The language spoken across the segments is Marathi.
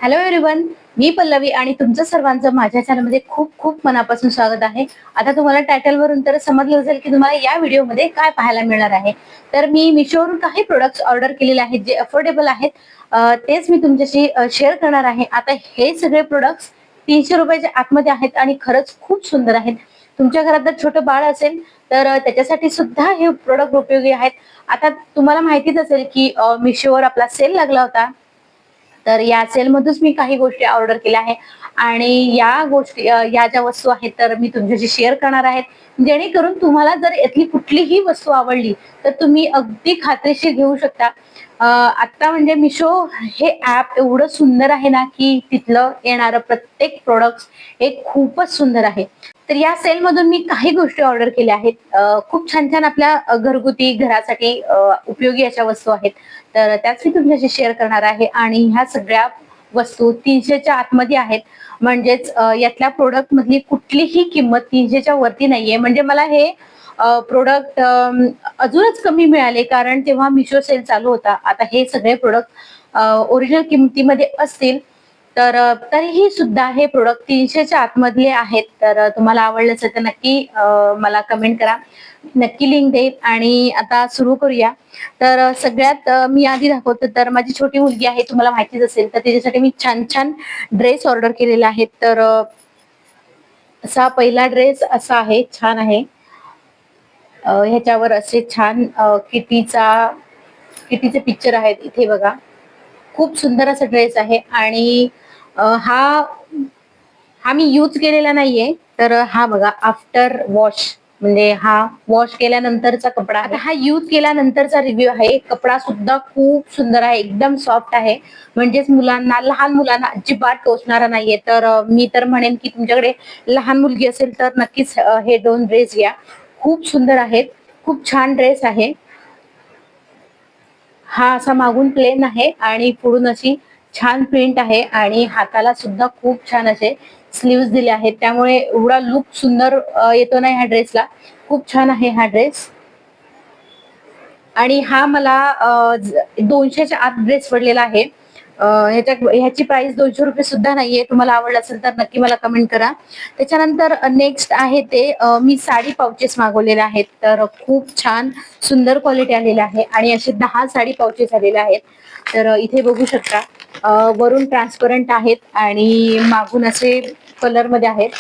हॅलो एव्हरीवन, मी पल्लवी आणि तुमचं सर्वांचं माझ्या चॅनलमध्ये खूप खूप मनापासून स्वागत आहे. आता तुम्हाला टायटलवरून तर समजलं असेल की तुम्हाला या व्हिडिओमध्ये काय पाहायला मिळणार आहे. तर मी मिशोवरून काही प्रोडक्ट्स ऑर्डर केलेले आहेत जे अफोर्डेबल आहेत. तेच मी तुमच्याशी शेअर करणार आहे. आता हे सगळे प्रोडक्ट्स 300 रुपयाच्या आतमध्ये आहेत आणि खरंच खूप सुंदर आहेत. तुमच्या घरात जर छोटं बाळ असेल तर त्याच्यासाठी सुद्धा हे प्रोडक्ट उपयोगी आहेत. आता तुम्हाला माहितीच असेल की मिशोवर आपला सेल लागला होता. तर या सेलमधूनच मी काही गोष्टी ऑर्डर केल्या आहे आणि या गोष्टी या ज्या वस्तू आहेत तर मी तुमच्याशी शेअर करणार आहे, जेणेकरून तुम्हाला जर यातली कुठलीही वस्तू आवडली तर तुम्ही अगदी खात्रीशीर घेऊ शकता. आता म्हणजे मिशो हे ऍप एवढं सुंदर आहे ना की तिथलं येणारं प्रत्येक प्रोडक्ट हे खूपच सुंदर आहे. तर या सेल मधून मी काही गोष्टी ऑर्डर केल्या आहेत. खूप छान छान आपल्या घरगुती घरासाठी उपयोगी अशा वस्तू आहेत. तर त्याच मी तुमच्याशी शेअर करणार आहे आणि ह्या सगळ्या वस्तू 300च्या आतमध्ये आहेत. म्हणजेच यातल्या प्रोडक्ट मधली कुठलीही किंमत 300च्या वरती नाहीये. म्हणजे मला हे प्रोडक्ट अजूनच कमी मिळाले, कारण तेव्हा मिशो सेल चालू होता. आता हे सगळे प्रोडक्ट ओरिजिनल किमतीमध्ये असतील तर तरीही सुद्धा हे प्रोडक्ट 300च्या आतमधले आहेत. तर तुम्हाला आवडलं असेल तर नक्की मला कमेंट करा, नक्की लिंक देईल. आणि आता सुरू करूया. तर सगळ्यात मी आधी दाखवते तर माझी छोटी मुलगी आहे, तुम्हाला माहितीच असेल. तर तिच्यासाठी मी छान छान ड्रेस ऑर्डर केलेला आहे. तर असा पहिला ड्रेस असा आहे, छान आहे. ह्याच्यावर असे छान किटीचे पिक्चर आहेत इथे बघा. खूप सुंदर असा ड्रेस आहे आणि हा हा मी यूज केलेला नाहीये. तर हा बघा, आफ्टर वॉश, म्हणजे हा वॉश केल्यानंतरचा कपडा. आता हा यूज केल्यानंतरचा रिव्ह्यू आहे. कपडा सुद्धा खूप सुंदर आहे, एकदम सॉफ्ट आहे. म्हणजेच मुलांना, लहान मुलांना अजिबात टोचणारा नाहीये. तर मी तर म्हणेन की तुमच्याकडे लहान मुलगी असेल तर नक्कीच हे दोन ड्रेस घ्या. खूप सुंदर आहेत, खूप छान ड्रेस आहे. हा असा मागून प्लेन आहे आणि पुढून अशी छान प्रिंट आहे आणि हाताला सुद्धा खूप छान असे स्लीव्स दिले आहेत. त्यामुळे एवढा लुक सुंदर येतो ना ह्या ड्रेसला. खूप छान आहे हा ड्रेस. आणि हा मला 200च्या आत ड्रेस पडलेला आहे. ह्याची प्राइस 200 रुपये सुद्धा नाहीये. तुम्हाला आवडलं असेल तर नक्की मला कमेंट करा. त्याच्यानंतर नेक्स्ट आहे ते मी साडी पाउचेस मागवलेले आहेत. तर खूप छान सुंदर क्वालिटी आलेली आहे आणि असे 10 साडी पाउचेस आलेले आहेत. तर इथे बघू शकता, वरून ट्रान्सपरंट आहेत आणि मागून असे कलर मध्ये आहेत.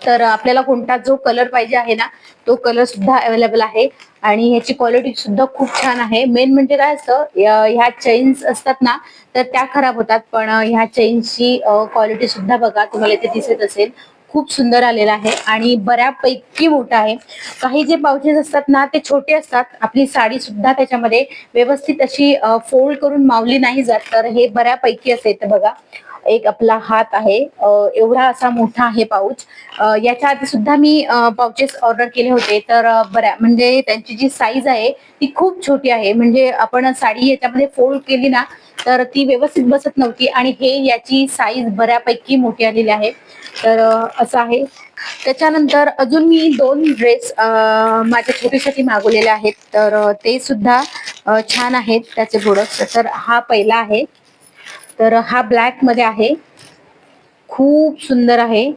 तर आपल्याला कोणता जो कलर पाहिजे आहे ना, तो कलर सुद्धा अवेलेबल आहे आणि ह्याची क्वालिटी सुद्धा खूप छान आहे. मेन म्हणजे काय असतं, ह्या चेन्स असतात ना, तर त्या खराब होतात. पण ह्या चेन्सची क्वालिटी सुद्धा बघा, तुम्हाला इथे दिसत असेल. खूप सुंदर आलेला आहे आणि बऱ्यापैकी मोठा आहे. काही जे पाउचेस असतात ना ते छोटे असतात, आपली साडी सुद्धा त्याच्यामध्ये व्यवस्थित अशी फोल्ड करून मावली नाही जात. तर हे बऱ्यापैकी असे तर बघा, एक आपला हात आहे एवढा असा मोठा आहे पाऊच. याच्या आधी सुद्धा मी पाउचेस ऑर्डर केले होते. तर बऱ्या म्हणजे त्यांची जी साईज आहे ती खूप छोटी आहे. म्हणजे आपण साडी याच्यामध्ये फोल्ड केली ना तर ती व्यवस्थित बसत नव्हती आणि हे याची साईज बऱ्यापैकी मोठी आलेली आहे. तर असं आहे. त्याच्यानंतर अजून मी 2 ड्रेस माझ्या छोटीसाठी मागवलेले आहेत. तर ते सुद्धा छान आहेत त्याचे प्रोडक्ट्स. तर हा पहिला आहे. तर हा ब्लॅक मध्ये आहे, खूप सुंदर आहे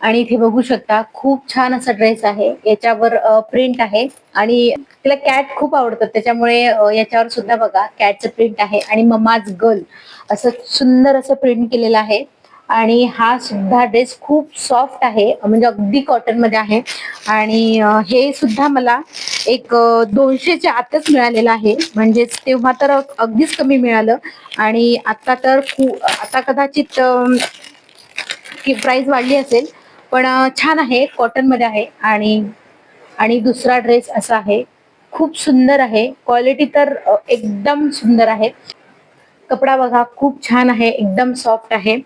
आणि इथे बघू शकता खूप छान असा ड्रेस आहे. याच्यावर प्रिंट आहे आणि तिला कॅट खूप आवडतात, त्याच्यामुळे याच्यावर सुद्धा बघा कॅटचं प्रिंट आहे आणि ममाज गर्ल असं सुंदर असं प्रिंट केलेलं आहे. आणि हा सुद्धा ड्रेस खूप सॉफ्ट आहे, म्हणजे अगदी कॉटन मध्ये आहे. आणि हे सुद्धा मला एक 200च्या आतच मिळालेलं आहे. म्हणजेच तेव्हा तर अगदीच कमी मिळालं आणि आता तर आता कदाचित की प्राइस वाढली असेल. पण छान आहे, कॉटन मध्ये आहे. आणि आणि दुसरा ड्रेस असा आहे, खूप सुंदर आहे. क्वालिटी तर एकदम सुंदर आहे. कपडा बघा खूप छान आहे, एकदम सॉफ्ट आहे.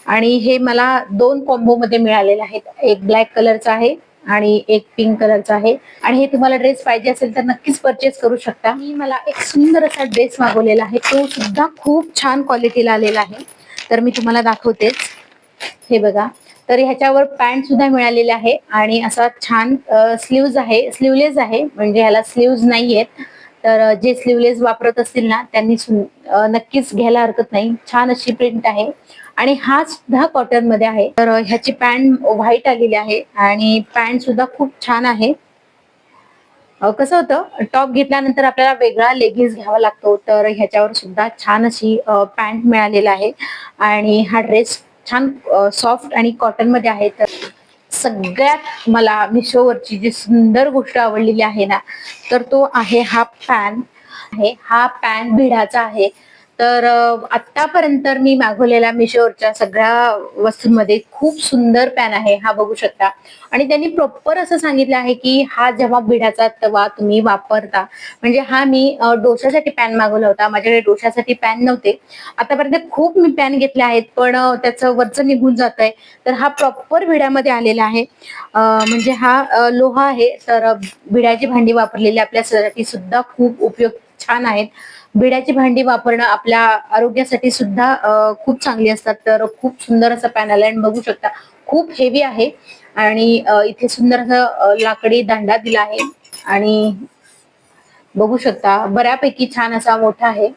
आणि हे मला 2 कॉम्बो मध्ये मिळालेले आहेत. एक ब्लॅक कलरचा आहे आणि एक पिंक कलरचा आहे. आणि हे तुम्हाला ड्रेस पाहिजे असेल तर नक्कीच परचेस करू शकता. मी मला एक सुंदर असा ड्रेस मागवलेला आहे, तो सुद्धा खूप छान क्वालिटीला आलेला आहे. तर मी तुम्हाला दाखवतेच, हे बघा. तर ह्याच्यावर पॅन्ट सुद्धा मिळालेले आहे आणि असा छान स्लीव्ज आहे, स्लीवलेस आहे, म्हणजे ह्याला स्लीव्ज नाहीयेत. तर जे स्लीवलेस वापरत असतील ना त्यांनी नक्कीच घ्यायला हरकत नाही. छान अशी प्रिंट आहे आणि हा सुद्धा कॉटन मध्ये आहे. तर ह्याची पॅन्ट व्हाईट आलेली आहे आणि पॅन्ट सुद्धा खूप छान आहे. कसं होतं, टॉप घेतल्यानंतर आपल्याला वेगळा लेगिन्स घ्यावा लागतो, तर ह्याच्यावर सुद्धा छान अशी पॅन्ट मिळालेला आहे आणि हा ड्रेस छान सॉफ्ट आणि कॉटन मध्ये आहे. तर सगळ्यात मला मिशोवरची जी सुंदर गोष्ट आवडलेली आहे ना, तर तो आहे हा पॅन्ट आहे. हा पॅन्ट भिडाचा आहे. तर आतापर्यंत मी मागवलेल्या मिशोवरच्या सगळ्या वस्तूंमध्ये खूप सुंदर पॅन आहे. हा बघू शकता आणि त्यांनी प्रॉपर असं सांगितलं आहे की हा जेव्हा भिडाचा तवा तुम्ही वापरता, म्हणजे हा मी डोशासाठी पॅन मागवला होता. माझ्याकडे डोशासाठी पॅन नव्हते. आतापर्यंत खूप मी पॅन घेतले आहेत, पण त्याचं वरचं निघून जात आहे. तर हा प्रॉपर भिड्यामध्ये आलेला आहे. म्हणजे हा लोहा आहे. तर भिड्याची भांडी वापरलेली आपल्यासाठी सुद्धा खूप उपयोग छान आहेत. भिड्याची भांडी वापरणं आपल्या आरोग्यासाठी सुद्धा खूप चांगली असतात. तर खूप सुंदर असं पॅन आलंय आणि बघू शकता खूप हेवी आहे आणि इथे सुंदर असं लाकडी दांडा दिला आहे आणि बघू शकता बऱ्यापैकी छान असा मोठा आहे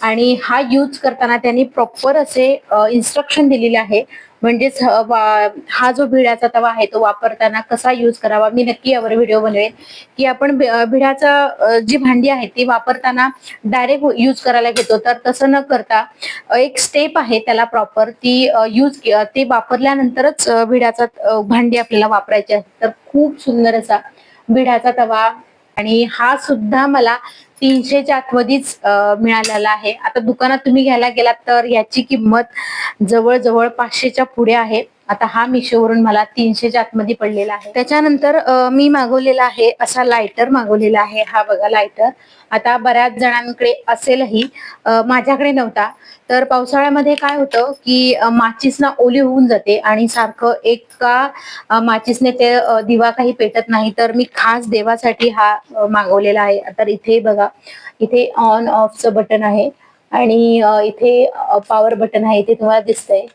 आणि हा यूज करताना त्यांनी प्रॉपर असे इन्स्ट्रक्शन दिलेले आहे. म्हणजेच हा जो भिड्याचा तवा आहे तो वापरताना कसा यूज करावा. मी नक्की यावर व्हिडिओ बनवेन की आपण भिड्याचा जी भांडी आहे ती वापरताना डायरेक्ट यूज करायला घेतो, तर तसं न करता एक स्टेप आहे त्याला प्रॉपर, ती ते वापरल्यानंतरच भिड्याचा भांडी आपल्याला वापरायची आहे. तर खूप सुंदर असा भिड्याचा तवा आणि हा सुद्धा मला 300च्या आतमध्येच मिळालेला आहे. आता दुकानात तुम्ही घ्यायला गेलात तर याची किंमत जवळजवळ 500च्या पुढे आहे. आता हा मिशोवरून मला 300च्या आतमध्ये पडलेला आहे. त्याच्यानंतर मी मागवलेला आहे असा लायटर मागवलेला आहे. हा बघा लायटर. आता बऱ्याच जणांकडे असेलही, माझ्याकडे नव्हता. तर पावसाळ्यामध्ये काय होतं की माचीस ना ओली होऊन जाते आणि सारखं एका माचीसने ते दिवा काही पेटत नाही. तर मी खास देवासाठी हा मागवलेला आहे. तर इथे बघा, इथे ऑन ऑफचं बटन आहे आणि इथे पॉवर बटन आहे, इथे तुम्हाला दिसतंय.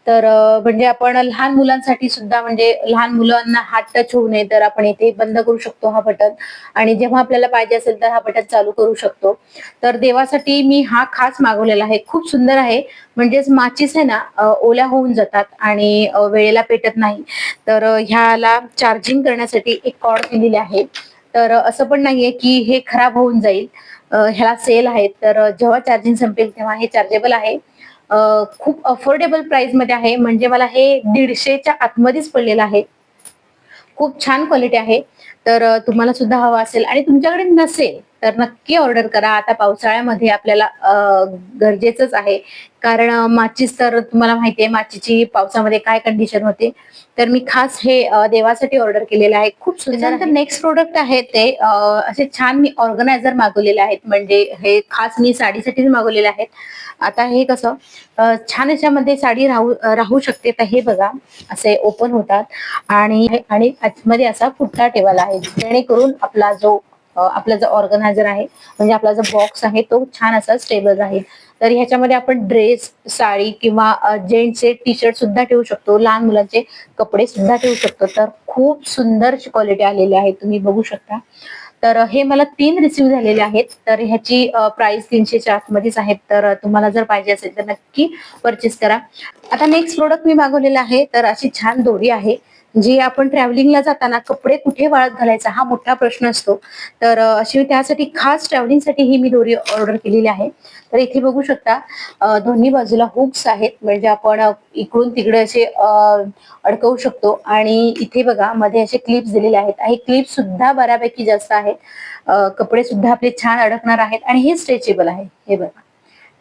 तर म्हणजे आपण लहान मुलांसाठी सुद्धा, म्हणजे लहान मुलांना हात टच होऊ नये, तर आपण इथे बंद करू शकतो हा बटन आणि जेव्हा आपल्याला पाहिजे असेल तर हा बटन चालू करू शकतो. तर देवासाठी मी हा खास मागवलेला आहे. खूप सुंदर आहे. म्हणजेच माचीस आहे ना ओल्या होऊन जातात आणि वेळेला पेटत नाही. तर ह्याला चार्जिंग करण्यासाठी एक कॉर्ड दिलेली आहे. तर असं पण नाहीये की हे खराब होऊन जाईल. ह्याला सेल आहे, तर जेव्हा चार्जिंग संपेल तेव्हा हे चार्जेबल आहे. खूप अफोर्डेबल प्राइस मध्ये आहे. म्हणजे मला हे 150च्या आतमध्येच पडलेलं आहे. खूप छान क्वालिटी आहे. तर तुम्हाला सुद्धा हवा असेल आणि तुमच्याकडे नसेल तर नक्की ऑर्डर करा. आता पावसाळ्यामध्ये आपल्याला गरजेचंच आहे, कारण माचीस तर तुम्हाला माहितीये माचीची पावसामध्ये काय कंडिशन होते. तर मी खास हे देवासाठी ऑर्डर केलेलं आहे. खूप सुंदर. तर नेक्स्ट प्रोडक्ट आहे ते असे छान मी ऑर्गनायझर मागवलेले आहेत. म्हणजे हे खास मी साडीसाठीच मागवलेले आहेत. आता हे कसं छान याच्यामध्ये साडी राहू शकते. तर हे बघा असे ओपन होतात आणि आतमध्ये असा पुठ्ठा ठेवायला आहे, जेणेकरून आपला जो ऑर्गनायझर आहे, म्हणजे आपला जो बॉक्स आहे तो छान असा स्टेबल राहील. तर ह्याच्यामध्ये आपण ड्रेस, साडी किंवा जेंट्सचे टी शर्ट सुद्धा ठेवू शकतो, लहान मुलांचे कपडे सुद्धा ठेवू शकतो. तर खूप सुंदर क्वालिटी आलेली आहे, तुम्ही बघू शकता. तर हे मला 3 रिसीव्ह झालेले आहेत. तर ह्याची प्राइस 300च्या आतमध्येच आहेत. तर तुम्हाला जर पाहिजे असेल तर नक्की परचेस करा. आता नेक्स्ट प्रोडक्ट मी मागवलेला आहे. तर अशी छान दोरी आहे, जी आपण ट्रॅव्हलिंगला जाताना कपडे कुठे वाळत घालायचा हा मोठा प्रश्न असतो. तर अशी त्यासाठी खास ट्रॅव्हलिंगसाठी ही मी दोरी ऑर्डर केलेली आहे. तर इथे बघू शकता दोन्ही बाजूला हुक्स आहेत, म्हणजे आपण इकडून तिकडे असे अडकवू शकतो आणि इथे बघा मध्ये असे क्लिप्स दिलेले आहेत. हे क्लिप सुद्धा बऱ्यापैकी जास्त आहेत. कपडे सुद्धा आपले छान अडकणार आहेत आणि हे स्ट्रेचेबल आहे. हे बघा,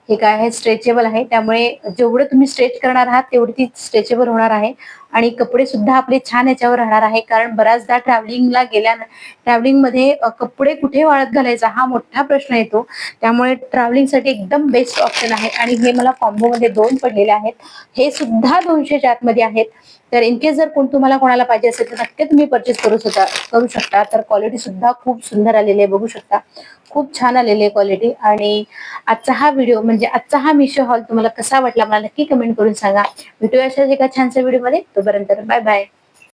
हे काय आहे, स्ट्रेचेबल आहे. त्यामुळे जेवढं तुम्ही स्ट्रेच करणार आहात तेवढी ती स्ट्रेचेबल होणार आहे आणि कपडे सुद्धा आपले छान याच्यावर राहणार आहे. कारण बऱ्याचदा ट्रॅव्हलिंगमध्ये कपडे कुठे वाळत घालायचा हा मोठा प्रश्न येतो. त्यामुळे ट्रॅव्हलिंगसाठी एकदम बेस्ट ऑप्शन आहे आणि हे मला कॉम्बो मध्ये 2 पडलेले आहेत. हे सुद्धा 200च्या आतमध्ये आहेत. तर इनकेस जर तुम्हाला कोणाला पाहिजे असेल तर नक्की तुम्ही परचेस करू शकता. तर क्वालिटी सुद्धा खूप सुंदर आलेली आहे, बघू शकता. खूप छान आलेली आहे क्वालिटी. आणि आजचा हा व्हिडिओ, म्हणजे आजचा हा मिशो हॉल तुम्हाला कसा वाटला मला नक्की कमेंट करून सांगा. भेटूया अशाच एका छानशा व्हिडिओ मध्ये. तोपर्यंत बाय बाय.